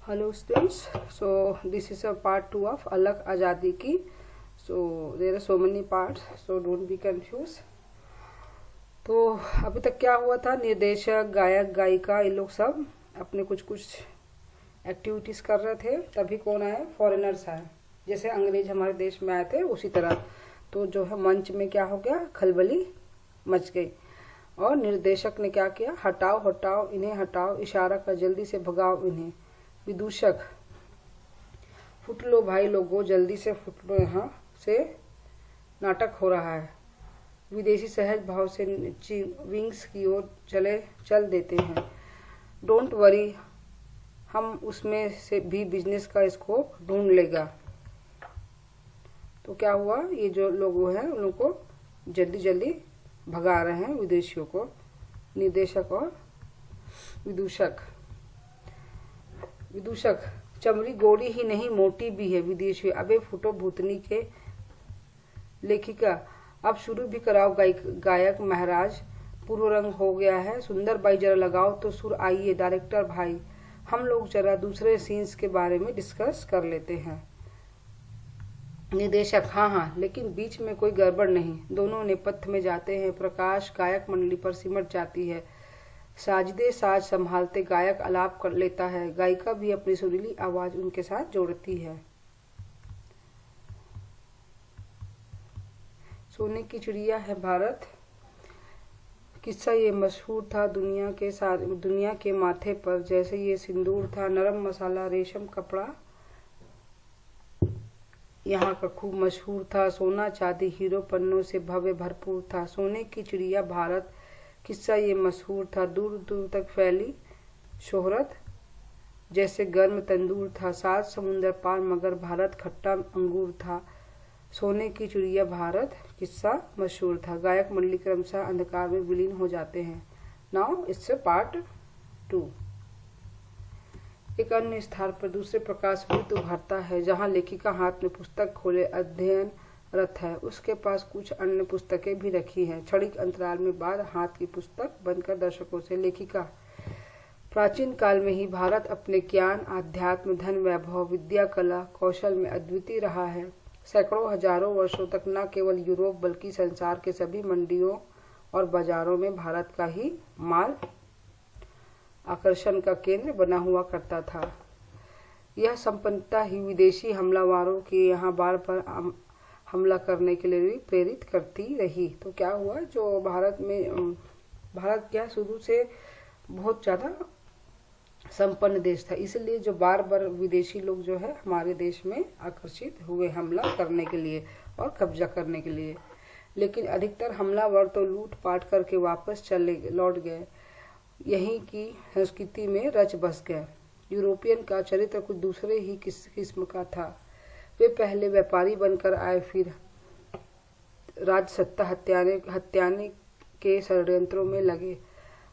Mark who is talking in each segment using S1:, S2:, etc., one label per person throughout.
S1: Hello students, so this is a part 2 of Alag Azadi Ki. So there are so many parts, so don't be confused. तो अभी तक क्या हुआ था, निर्देशक गायक गायिका ये लोग सब अपने कुछ कुछ एक्टिविटीज़ कर रहे थे, तभी कौन आए, फॉरेनर्स आए। जैसे अंग्रेज हमारे देश में आए थे उसी तरह तो जो है मंच में क्या हो गया, खलबली मच गई। और निर्देशक ने क्या किया, हटाओ हटाओ इन्हें हटाओ, इशारा कर जल्दी से भगाओ इन्हें। विदूषक, फुट लो भाई लोगों, जल्दी से फुट लो, यहाँ से नाटक हो रहा है। विदेशी सहज भाव से विंग्स की ओर चल देते हैं। डोंट वरी, हम उसमें से भी बिजनेस का स्कोप ढूंढ लेगा। तो क्या हुआ, ये जो लोग वो हैं उन लोगों को जल्दी जल्दी भगा रहे हैं विदेशियों को, निर्देशक और विदूषक। विदूषक, चमड़ी गोरी ही नहीं मोटी भी है। विदेशी, अबे फुटो भूतनी के। लेखिका, अब शुरू भी कराओ गायक महाराज, पूर्व रंग हो गया है। सुंदर बाई जरा लगाओ तो सुर। आइए डायरेक्टर भाई, हम लोग जरा दूसरे सीन्स के बारे में डिस्कस कर लेते हैं। निर्देशक, हाँ हाँ, लेकिन बीच में कोई गड़बड़ नहीं। दोनों नेपथ्य में जाते हैं। प्रकाश गायक मंडली पर सिमट जाती है। साजिदे साज संभालते गायक आलाप कर लेता है। गायिका भी अपनी सुरीली आवाज उनके साथ जोड़ती है। सोने की चिड़िया है भारत। किस्सा ये मशहूर था दुनिया के माथे पर, जैसे ये सिंदूर था। नरम मसाला रेशम कपड़ा यहाँ का खूब मशहूर था। सोना चांदी हीरो पन्नों से भव्य भरपूर था। सोने की चिड़िया भारत, किस्सा ये मशहूर था। दूर दूर तक फैली शोहरत जैसे गर्म तंदूर था। 7 समुंदर पार मगर भारत खट्टा अंगूर था। सोने की चिड़िया भारत, किस्सा मशहूर था। गायक मंडली क्रमशः अंधकार में विलीन हो जाते हैं। Now it's part 2। एक अन्य स्थान पर दूसरे प्रकाश वृत्त उभरता है, जहाँ लेखिका हाथ में पुस्तक खोले अध्ययन रथ है। उसके पास कुछ अन्य पुस्तकें भी रखी हैं। क्षणिक अंतराल में बाद हाथ की पुस्तक बंद कर दर्शकों से, लेखिका, प्राचीन काल में ही भारत अपने ज्ञान आध्यात्म धन वैभव विद्या कला कौशल में अद्वितीय रहा है। सैकड़ों हजारों वर्षों तक न केवल यूरोप बल्कि संसार के सभी मंडियों और बाजारों में भारत का ही माल आकर्षण का केंद्र बना हुआ करता था। यह संपन्नता ही विदेशी हमलावरों के यहाँ बार बार हमला करने के लिए भी प्रेरित करती रही। तो क्या हुआ, जो भारत क्या शुरू से बहुत ज़्यादा संपन्न देश था, इसलिए जो बार बार विदेशी लोग जो है हमारे देश में आकर्षित हुए हमला करने के लिए और कब्जा करने के लिए। लेकिन अधिकतर हमलावर तो लूट पाट करके वापस लौट गए, यहीं की संस्कृति में रच बस गए। यूरोपियन का चरित्र कुछ दूसरे ही किस्म का था। वे पहले व्यापारी बनकर आए, फिर राजसत्ता हत्याने के षड्यंत्रों में लगे।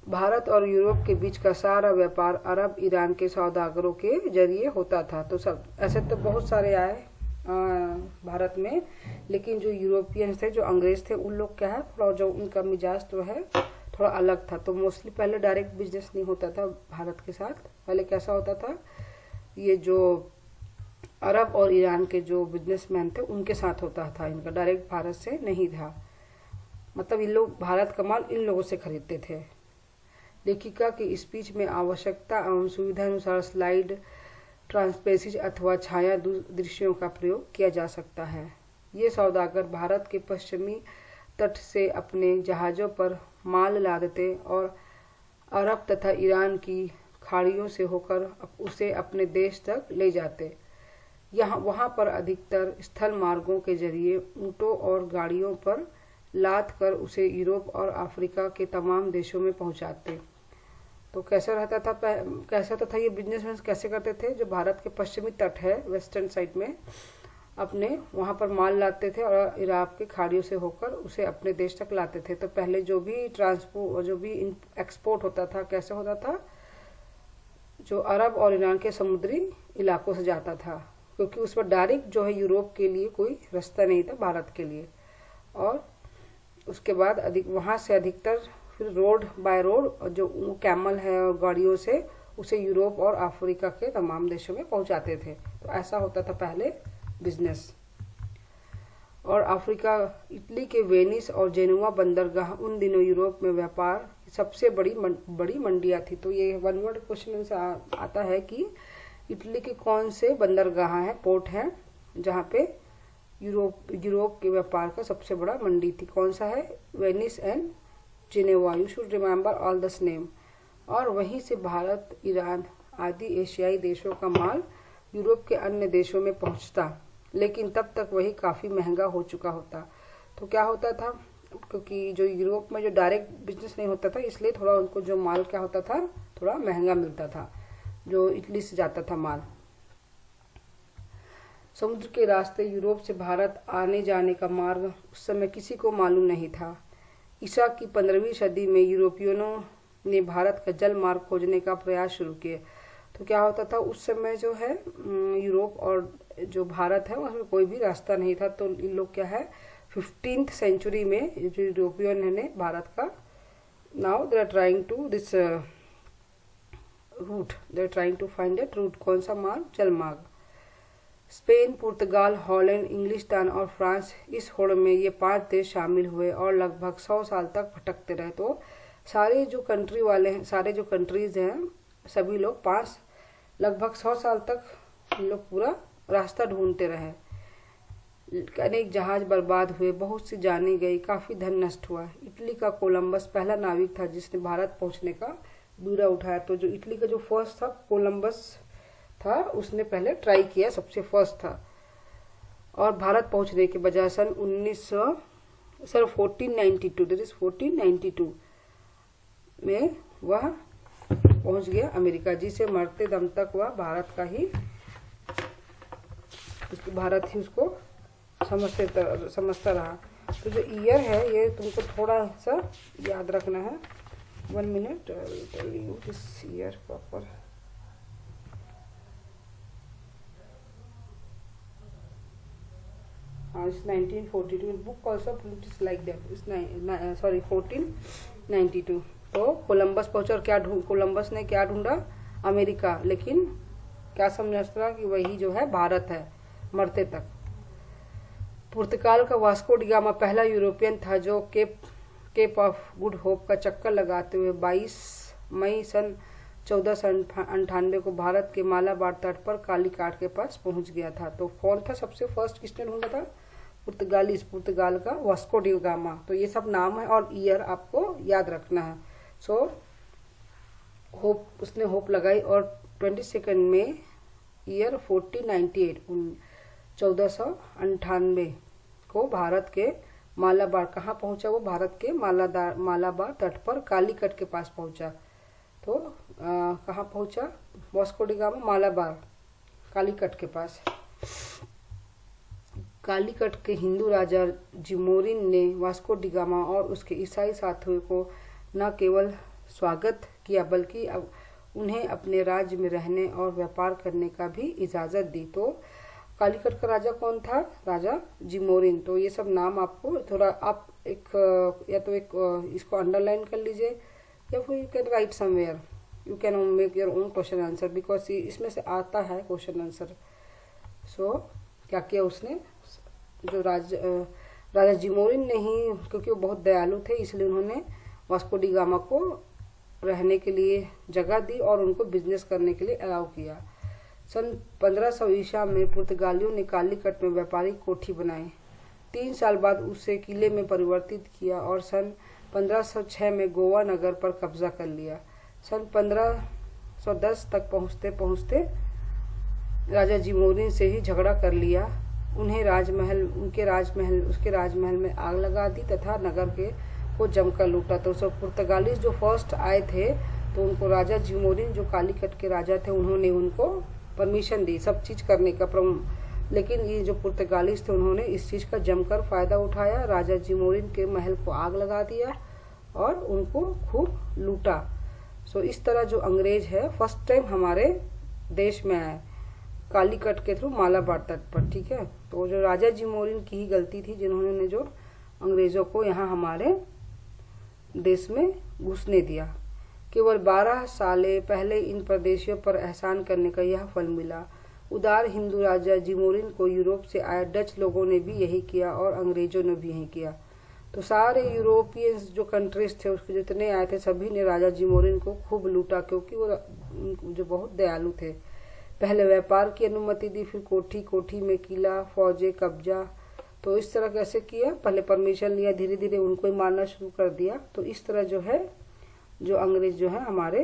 S1: भारत और यूरोप के बीच का सारा व्यापार अरब ईरान के सौदागरों के जरिए होता था। तो सब ऐसे तो बहुत सारे आए भारत में, लेकिन जो यूरोपियंस थे, जो अंग्रेज थे, उन लोग क्या है थोड़ा जो उनका मिजाज तो है थोड़ा अलग था। तो मोस्टली पहले डायरेक्ट बिजनेस नहीं होता था भारत के साथ। पहले कैसा होता था, ये जो अरब और ईरान के जो बिजनेसमैन थे उनके साथ होता था, इनका डायरेक्ट भारत से नहीं था। मतलब इन लोग भारत का माल इन लोगों से खरीदते थे। लेखिका की स्पीच में आवश्यकता एवं सुविधा अनुसार स्लाइड, ट्रांसपेरेंसी अथवा छाया दृश्यों का प्रयोग किया जा सकता है। ये सौदागर भारत के पश्चिमी तट से अपने जहाज़ों पर माल लादते और अरब तथा ईरान की खाड़ियों से होकर उसे अपने देश तक ले जाते। वहाँ पर अधिकतर स्थल मार्गों के जरिए ऊँटों और गाड़ियों पर लाद कर उसे यूरोप और अफ्रीका के तमाम देशों में पहुँचाते। तो कैसा होता था ये बिजनेसमैन कैसे करते थे, जो भारत के पश्चिमी तट है वेस्टर्न साइड में, अपने वहाँ पर माल लाते थे और इराक के खाड़ियों से होकर उसे अपने देश तक लाते थे। तो पहले जो भी एक्सपोर्ट होता था, कैसे होता था, जो अरब और ईरान के समुद्री इलाकों से जाता था, क्योंकि उस पर डायरेक्ट जो है यूरोप के लिए कोई रास्ता नहीं था भारत के लिए। और उसके बाद वहाँ से अधिकतर फिर रोड बाय रोड जो कैमल है और गाड़ियों से उसे यूरोप और अफ्रीका के तमाम देशों में पहुंचाते थे। तो ऐसा होता था पहले बिजनेस। और अफ्रीका, इटली के वेनिस और जेनुआ बंदरगाह उन दिनों यूरोप में व्यापार सबसे बड़ी मंडियां थी। तो ये वन वर्ड क्वेश्चन से आता है कि इटली के कौन से बंदरगाह हैं, पोर्ट हैं, जहाँ पे यूरोप के व्यापार का सबसे बड़ा मंडी थी। कौन सा है? Venice and Geneva. You should remember all this name. और वहीं से भारत, ईरान आदि एशियाई देशों का माल यूरोप के अन्य देशों में पहुंचता, लेकिन तब तक वही काफ़ी महंगा हो चुका होता। तो क्या होता था, क्योंकि जो यूरोप में जो डायरेक्ट बिजनेस नहीं होता था, इसलिए थोड़ा उनको जो माल क्या होता था, थोड़ा महंगा मिलता था जो इटली से जाता था माल। समुद्र के रास्ते यूरोप से भारत आने जाने का मार्ग उस समय किसी को मालूम नहीं था। ईसा की 15वीं सदी में यूरोपियनों ने भारत का जल मार्ग खोजने का प्रयास शुरू किए। तो क्या होता था उस समय जो है यूरोप और जो भारत है उसमें कोई भी रास्ता नहीं था। तो इन लोग क्या है 15th सेंचुरी में जो यूरोपियन ने भारत का, now they are trying to this route, they are trying to find that route. कौन सा मार्ग? जल मार्ग। स्पेन, पुर्तगाल, हॉलैंड, इंग्लिस्तान और फ्रांस, इस होड़ में ये 5 देश शामिल हुए और लगभग 100 साल तक भटकते रहे। तो सारे जो कंट्री वाले हैं, सारे जो कंट्रीज हैं, सभी लोग लगभग 100 साल तक इन लोग पूरा रास्ता ढूंढते रहे। अनेक जहाज बर्बाद हुए, बहुत सी जाने गई, काफी धन नष्ट हुआ। इटली का कोलंबस पहला नाविक था जिसने भारत पहुंचने का बीड़ा उठाया। तो जो इटली का जो फर्स्ट था कोलंबस था, उसने पहले ट्राई किया, सबसे फर्स्ट था। और भारत पहुंचने के बजाय सन 1492 दैट इज 1492 में वह पहुंच गया अमेरिका, जिसे मरते दम तक वह भारत ही उसको समझता रहा। तो जो ईयर है ये तुमको थोड़ा सा याद रखना है। 1 minute, I will tell you this year proper. It's 1942. In book also it is like that. It's 1492. तो कोलंबस पहुंचा और कोलंबस ने क्या ढूंढा? अमेरिका। लेकिन क्या समझता था कि वही जो है भारत है मरते तक। पुर्तगाल का वास्को डी गामा पहला यूरोपियन था जो केप ऑफ गुड होप का चक्कर लगाते हुए 22 मई सन 1498 को भारत के मालाबार तट पर कालीकाट के पास पहुंच गया था। तो कौन था सबसे फर्स्ट, किसने ढूंढा था? पुर्तगाल का वास्को डी गामा। तो ये सब नाम है और ईयर आपको याद रखना है। सो उसने होप लगाई और 22 में ईयर 1498 को भारत के मालाबार, कहाँ पहुंचा वो? भारत के मालाबार तट पर कालीकट के पास पहुंचा। तो कहाँ पहुंचा? Vasco D gamma Malabar, Calicut के पास। कालीकट के हिंदू राजा जिमोरिन ने वास्को डी गामा और उसके ईसाई साथियों को न केवल स्वागत किया बल्कि उन्हें अपने राज्य में रहने और व्यापार करने का भी इजाजत दी। तो कालीकट का राजा कौन था? राजा जिमोरिन। तो ये सब नाम आपको थोड़ा आप इसको अंडरलाइन कर लीजिए या फिर you can write somewhere, you can make your own question answer because इसमें से आता है क्वेश्चन आंसर। सो क्या किया उसने? जो राजा जिमोरिन ने ही, क्योंकि वो बहुत दयालु थे, इसलिए उन्होंने वास्को डी गामा को रहने के लिए जगह दी और उनको बिजनेस करने के लिए अलाउ किया। सन 1500 ईसा में पुर्तगालियों ने कालीकट में व्यापारिक कोठी बनाई। 3 साल बाद उसे किले में परिवर्तित किया और सन 1506 में गोवा नगर पर कब्जा कर लिया। सन 1510 तक पहुंचते पहुंचते राजा जिमोरिन से ही झगड़ा कर लिया। उसके राजमहल में आग लगा दी तथा नगर को जमकर लूटा। तो सब पुर्तगाली जो फर्स्ट आए थे तो उनको राजा जिमोरिन जो कालीकट के राजा थे उन्होंने उनको परमिशन दी सब चीज करने का। लेकिन ये जो पुर्तगालीस थे उन्होंने इस चीज का जमकर फायदा उठाया। राजा जिमोरिन के महल को आग लगा दिया और उनको खूब लूटा। सो इस तरह जो अंग्रेज है फर्स्ट टाइम हमारे देश में आए कालीकट के थ्रू मालाबार तट पर। ठीक है, तो जो राजा जिमोरिन की ही गलती थी जिन्होंने जो अंग्रेजों को यहाँ हमारे देश में घुसने दिया। केवल 12 साले पहले इन प्रदेशियों पर एहसान करने का यह फल मिला। उदार हिंदू राजा जिमोरिन को यूरोप से आए डच लोगों ने भी यही किया और अंग्रेजों ने भी यही किया। तो सारे यूरोपियन जो कंट्रीज थे उसके जितने आए थे सभी ने राजा जिमोरिन को खूब लूटा, क्योंकि वो जो बहुत दयालु थे। पहले व्यापार की अनुमति दी, फिर कोठी कोठी में किला, फौजें, कब्जा। तो इस तरह कैसे किया, पहले परमिशन लिया, धीरे धीरे उनको ही मारना शुरू कर दिया। तो इस तरह जो है जो अंग्रेज जो है हमारे